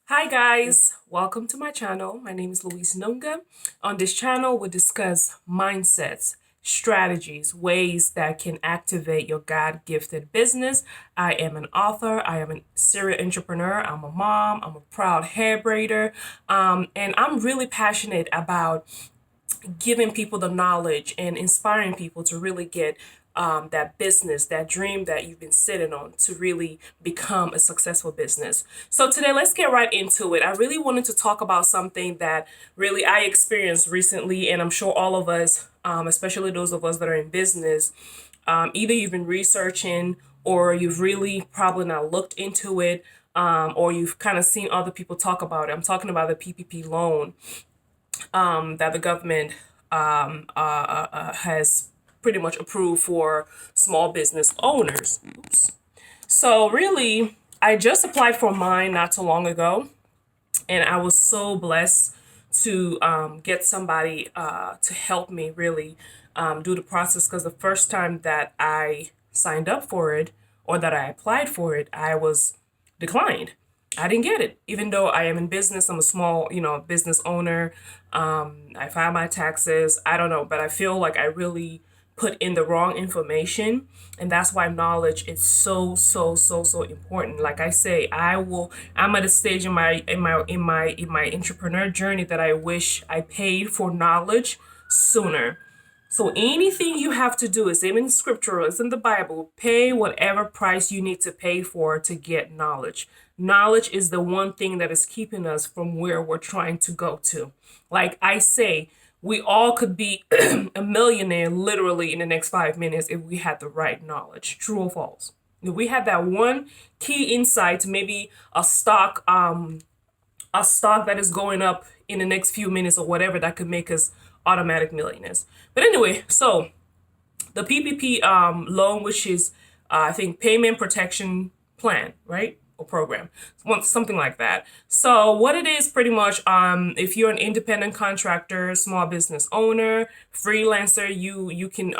Hi guys, welcome to my channel. My name is Louise Nunga. On this channel, we discuss mindsets, strategies, ways that can activate your God-gifted business. I am an author, I am a serial entrepreneur, I'm a mom, I'm a proud hair braider, and I'm really passionate about giving people the knowledge and inspiring people to really get that business, that dream that you've been sitting on to really become a successful business. So today, let's get right into it. I really wanted to talk about something that really I experienced recently, and I'm sure all of us, especially those of us that are in business, either you've been researching or you've really probably not looked into it, or you've kind of seen other people talk about it. I'm talking about the PPP loan that the government has pretty much approved for small business owners. Oops. So really, I just applied for mine not too long ago, and I was so blessed to get somebody to help me really do the process, because the first time that I signed up for it or that I applied for it, I was declined. I didn't get it, even though I am in business. I'm a small, business owner. I file my taxes. I don't know, but I feel like I really put in the wrong information, and that's why knowledge is so important. Like I say, I'm at a stage in my entrepreneur journey that I wish I paid for knowledge sooner. So anything you have to do is in scripture, it's in the Bible, pay whatever price you need to pay for to get knowledge. Knowledge is the one thing that is keeping us from where we're trying to go to. Like I say, we all could be a millionaire literally in the next 5 minutes if we had the right knowledge. True or false? If we had that one key insight, maybe a stock that is going up in the next few minutes or whatever, that could make us automatic millionaires. But anyway, so the PPP loan, which is I think payment protection plan, right? Or program, something like that. So what it is pretty much, if you're an independent contractor, small business owner, freelancer, you can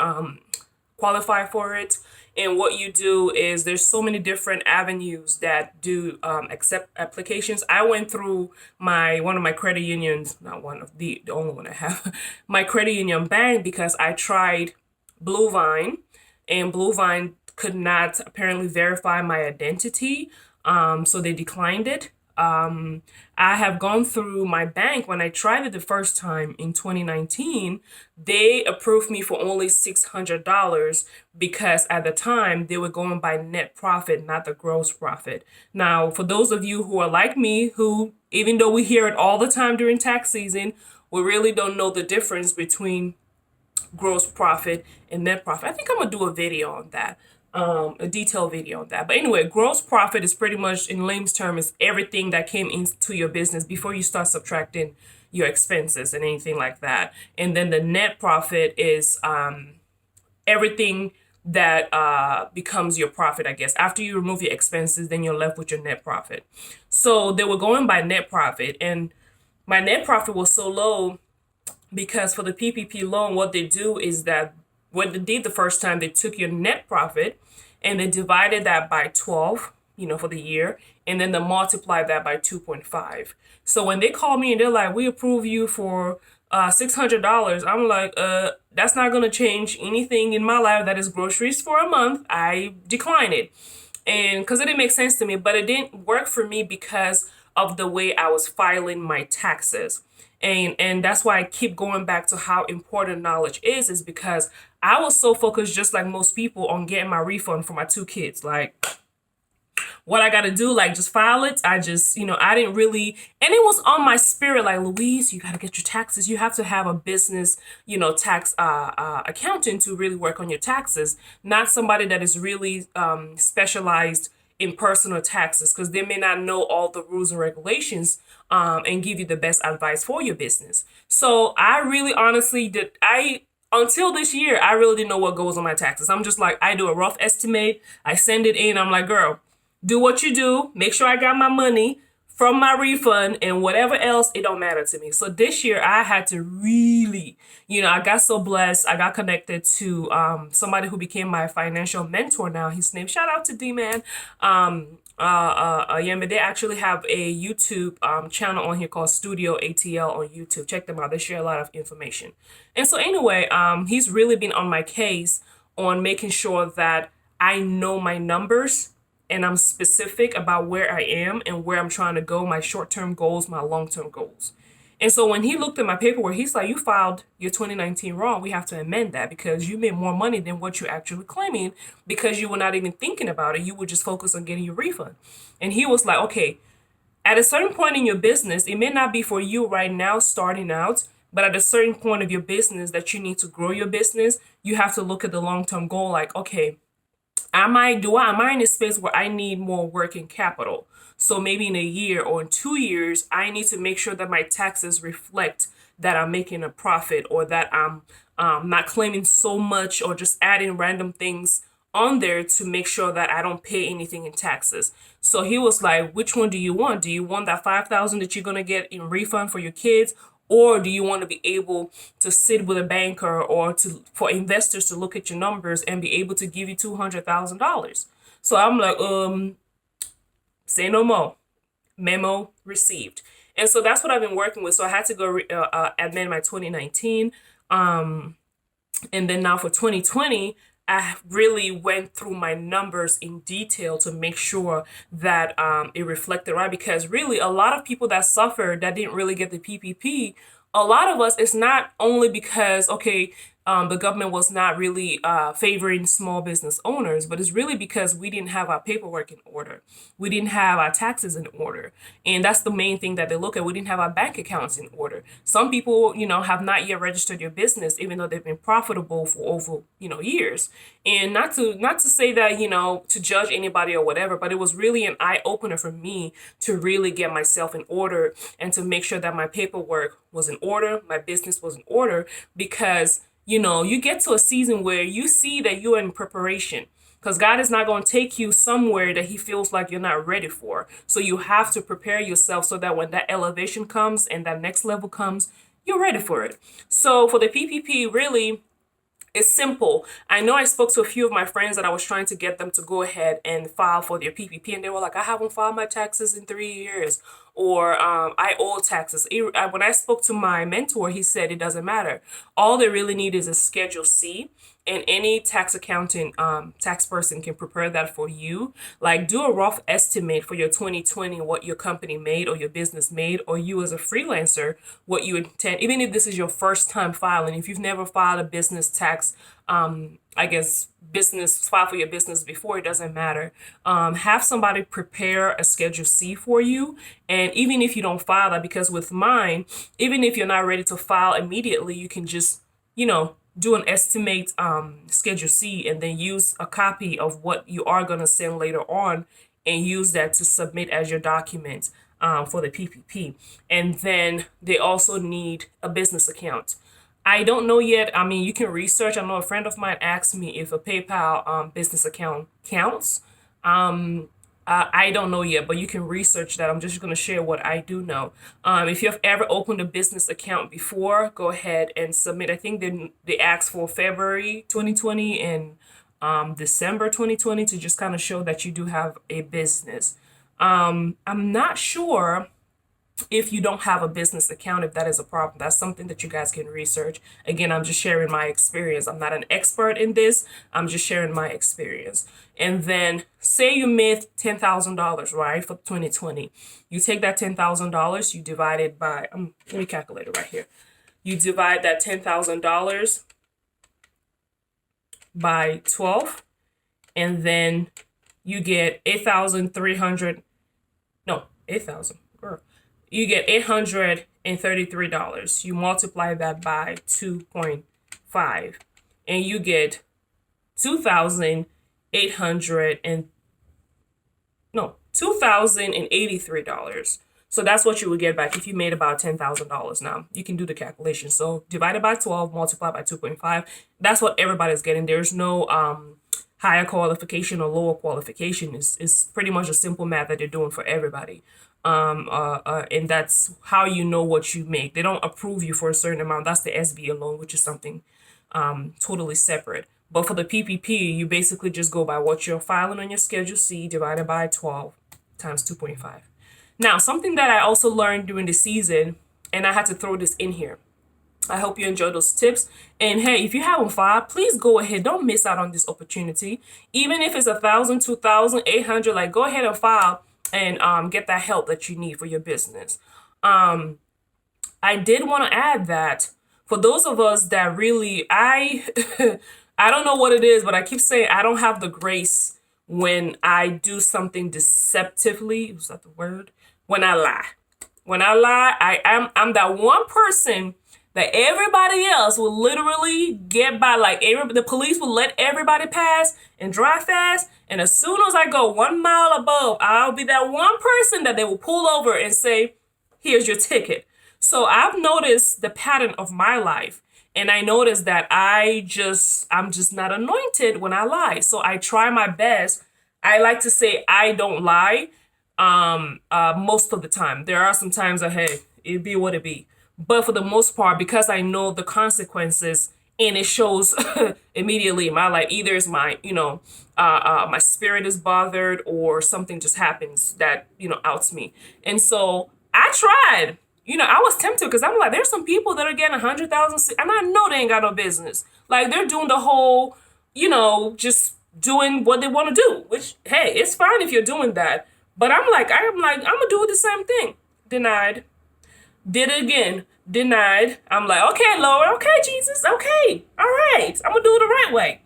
qualify for it. And what you do is there's so many different avenues that do accept applications. I went through my one of my credit unions, not one of the only one I have, my credit union bank, because I tried Blue Vine, and Blue Vine could not apparently verify my identity, so they declined it. I have gone through my bank. When I tried it the first time in 2019, they approved me for only $600, because at the time they were going by net profit, not the gross profit. Now, for those of you who are like me, who, even though we hear it all the time during tax season, we really don't know the difference between gross profit and net profit. I think I'm gonna do a video on that, a detailed video on that. But anyway, gross profit is pretty much, in layman's term, is everything that came into your business before you start subtracting your expenses and anything like that. And then the net profit is everything that becomes your profit, I guess. After you remove your expenses, then you're left with your net profit. So they were going by net profit, and my net profit was so low because for the PPP loan, what they do is that what they did the first time, they took your net profit and they divided that by 12, for the year, and then they multiplied that by 2.5. So when they call me and they're like, we approve you for $600, I'm like, that's not going to change anything in my life. That is groceries for a month. I decline it. And because it didn't make sense to me, but it didn't work for me because of the way I was filing my taxes. And that's why I keep going back to how important knowledge is because I was so focused, just like most people, on getting my refund for my two kids. Like, what I got to do, like, just file it. I just, I didn't really, and it was on my spirit, like, Louise, you got to get your taxes. You have to have a business, tax accountant to really work on your taxes, not somebody that is really specialized in personal taxes, because they may not know all the rules and regulations and give you the best advice for your business. So I really honestly until this year, I really didn't know what goes on my taxes. I'm just like, I do a rough estimate. I send it in. I'm like, girl, do what you do. Make sure I got my money from my refund, and whatever else, it don't matter to me. So this year I had to really, I got so blessed. I got connected to somebody who became my financial mentor now. His name, shout out to D-Man. Yeah, but they actually have a YouTube channel on here called Studio ATL on YouTube. Check them out. They share a lot of information. And so anyway, he's really been on my case on making sure that I know my numbers and I'm specific about where I am and where I'm trying to go, my short-term goals, my long-term goals. And so when he looked at my paperwork, he's like, you filed your 2019 wrong. We have to amend that because you made more money than what you're actually claiming because you were not even thinking about it. You were just focused on getting your refund. And he was like, okay, at a certain point in your business, it may not be for you right now starting out, but at a certain point of your business that you need to grow your business, you have to look at the long-term goal like, okay, am I in a space where I need more working capital? So maybe in a year or in 2 years, I need to make sure that my taxes reflect that I'm making a profit or that I'm not claiming so much or just adding random things on there to make sure that I don't pay anything in taxes. So he was like, which one do you want? Do you want that 5,000 that you're going to get in refund for your kids? Or do you want to be able to sit with a banker or to for investors to look at your numbers and be able to give you $200,000? So I'm like, say no more. Memo received. And so that's what I've been working with. So I had to go amend my 2019. And then now for 2020, I really went through my numbers in detail to make sure that it reflected right. Because really, a lot of people that suffered that didn't really get the PPP, a lot of us, it's not only because, okay, the government was not really favoring small business owners, but it's really because we didn't have our paperwork in order. We didn't have our taxes in order. And that's the main thing that they look at. We didn't have our bank accounts in order. Some people, have not yet registered your business, even though they've been profitable for over, years. And not to say that, to judge anybody or whatever, but it was really an eye opener for me to really get myself in order and to make sure that my paperwork was in order, my business was in order, because you get to a season where you see that you're in preparation because God is not going to take you somewhere that he feels like you're not ready for. So you have to prepare yourself so that when that elevation comes and that next level comes, you're ready for it. So for the PPP, really, it's simple. I know I spoke to a few of my friends that I was trying to get them to go ahead and file for their PPP, and they were like, I haven't filed my taxes in 3 years, or I owe taxes. When I spoke to my mentor, he said it doesn't matter. All they really need is a Schedule C, and any tax accountant, tax person can prepare that for you. Like, do a rough estimate for your 2020, what your company made or your business made, or you as a freelancer, what you intend, even if this is your first time filing, if you've never filed a business tax, business file for your business before, it doesn't matter. Have somebody prepare a Schedule C for you. And even if you don't file that, because with mine, even if you're not ready to file immediately, you can just, do an estimate Schedule C and then use a copy of what you are going to send later on and use that to submit as your document for the PPP. And then they also need a business account. I don't know yet. I mean, you can research. I know a friend of mine asked me if a PayPal business account counts. I don't know yet, but you can research that. I'm just going to share what I do know. If you've ever opened a business account before, go ahead and submit. I think they asked for February 2020 and December 2020 to just kind of show that you do have a business. I'm not sure if you don't have a business account, if that is a problem. That's something that you guys can research. Again, I'm just sharing my experience. I'm not an expert in this. I'm just sharing my experience. And then say you made $10,000, right, for 2020. You take that $10,000, you divide it by, let me calculate it right here. You divide that $10,000 by 12, and then you get 8,300, no, 8,000, you get $833. You multiply that by 2.5 and you get 2,083. So that's what you would get back if you made about $10,000. Now you can do the calculation. So divided by 12, multiply by 2.5. That's what everybody's getting. There's no higher qualification or lower qualification. It's pretty much a simple math that they're doing for everybody. And that's how you know what you make. They don't approve you for a certain amount. That's the SBA loan, which is something totally separate. But for the PPP, you basically just go by what you're filing on your Schedule C divided by 12. times 2.5. Now, something that I also learned during the season, and I had to throw this in here. I hope you enjoyed those tips. And hey, if you haven't filed, please go ahead. Don't miss out on this opportunity. Even if it's 1,000, 2,000, 800, like go ahead and file and get that help that you need for your business. I did want to add that for those of us that really, I don't know what it is, but I keep saying I don't have the grace when I do something deceptively. Was that the word? When I lie. When I lie, I'm that one person that everybody else will literally get by. Like the police will let everybody pass and drive fast. And as soon as I go 1 mile above, I'll be that one person that they will pull over and say, here's your ticket. So I've noticed the pattern of my life. And I noticed that I'm just not anointed when I lie. So I try my best. I like to say I don't lie most of the time. There are some times that, hey, it be what it be. But for the most part, because I know the consequences and it shows immediately in my life, either it's my, my spirit is bothered or something just happens that, outs me. And so I tried. I was tempted because I'm like, there's some people that are getting 100,000, and I know they ain't got no business. Like they're doing the whole, just doing what they want to do, which, hey, it's fine if you're doing that. But I'm like, I'm gonna do the same thing. Denied. Did it again. Denied. I'm like, okay, Lord, okay, Jesus, okay, all right, I'm gonna do it the right way.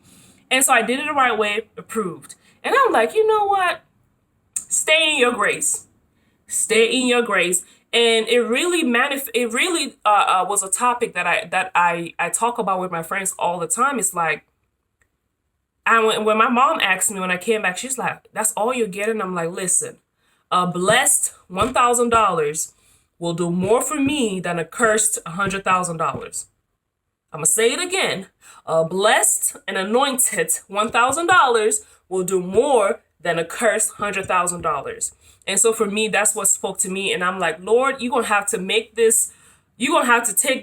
And so I did it the right way, approved. And I'm like, you know what? Stay in your grace. Stay in your grace. And it really was a topic that I talk about with my friends all the time. It's like, when my mom asked me when I came back, she's like, that's all you're getting? I'm like, listen, a blessed $1,000 will do more for me than a cursed $100,000. I'm going to say it again. A blessed and anointed $1,000 will do more than a cursed $100,000. And so for me, that's what spoke to me. And I'm like, Lord, you're going to have to take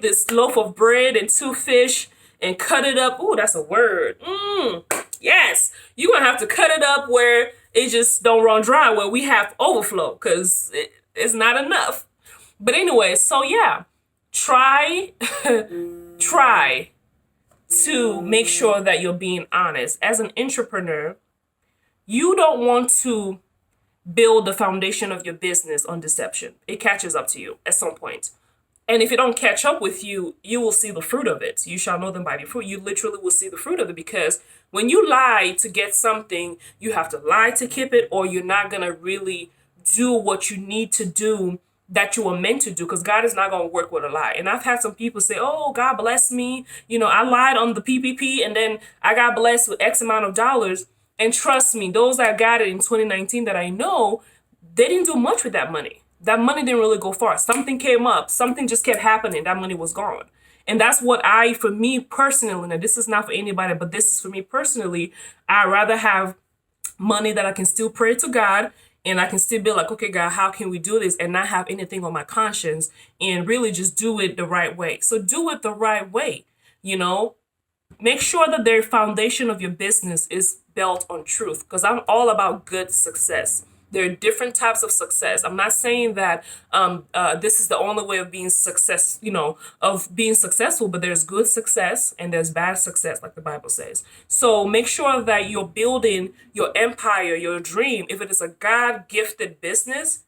this loaf of bread and 2 fish and cut it up. Ooh, that's a word. Yes. You're going to have to cut it up where it just don't run dry, where we have overflow, because it's not enough. But anyway, so yeah, try to make sure that you're being honest. As an entrepreneur, you don't want to build the foundation of your business on deception. It catches up to you at some point. And if it don't catch up with you, you will see the fruit of it. You shall know them by their fruit. You literally will see the fruit of it, because when you lie to get something, you have to lie to keep it, or you're not going to really do what you need to do that you were meant to do, because God is not going to work with a lie. And I've had some people say, oh, God bless me. I lied on the PPP and then I got blessed with X amount of dollars. And trust me, those that got it in 2019 that I know, they didn't do much with that money. That money didn't really go far. Something came up. Something just kept happening. That money was gone. And that's what for me personally, now this is not for anybody, but this is for me personally, I'd rather have money that I can still pray to God, and I can still be like, okay, God, how can we do this? And not have anything on my conscience, and really just do it the right way. So do it the right way, Make sure that the foundation of your business is built on truth, because I'm all about good success. There are different types of success. I'm not saying that this is the only way of being successful, but there's good success and there's bad success, like the Bible says. So make sure that you're building your empire, your dream. If it is a God-gifted business,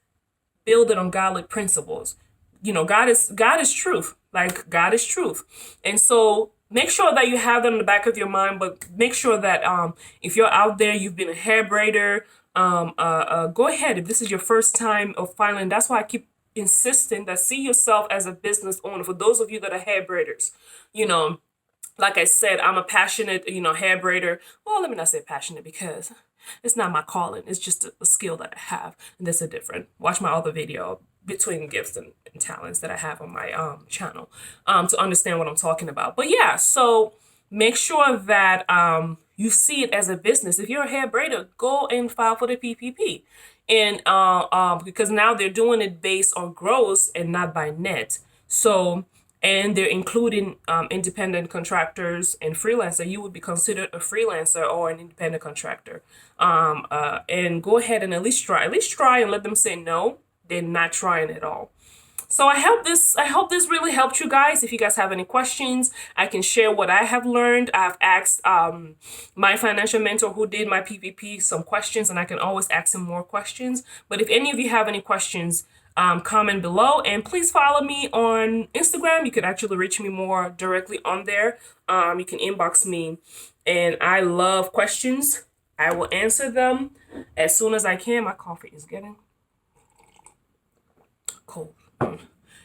build it on godly principles. God is truth. Like, God is truth. And so make sure that you have that in the back of your mind, but make sure that if you're out there, you've been a hair braider, go ahead. If this is your first time of filing, that's why I keep insisting that see yourself as a business owner. For those of you that are hair braiders, like I said, I'm a passionate, hair braider. Well, let me not say passionate, because it's not my calling. It's just a skill that I have. And that's a different. Watch my other video between gifts and talents that I have on my channel to understand what I'm talking about. But yeah, so make sure that you see it as a business. If you're a hair braider, go and file for the PPP. And because now they're doing it based on gross and not by net. So and they're including independent contractors and freelancer, you would be considered a freelancer or an independent contractor. And go ahead and at least try and let them say no, they're not trying at all. So I hope this really helped you guys. If you guys have any questions, I can share what I have learned. I've asked my financial mentor who did my PPP some questions, and I can always ask him more questions. But if any of you have any questions, comment below, and please follow me on Instagram. You can actually reach me more directly on there. You can inbox me, and I love questions. I will answer them as soon as I can. My coffee is getting cold.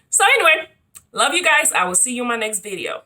So anyway, love you guys. I will see you in my next video.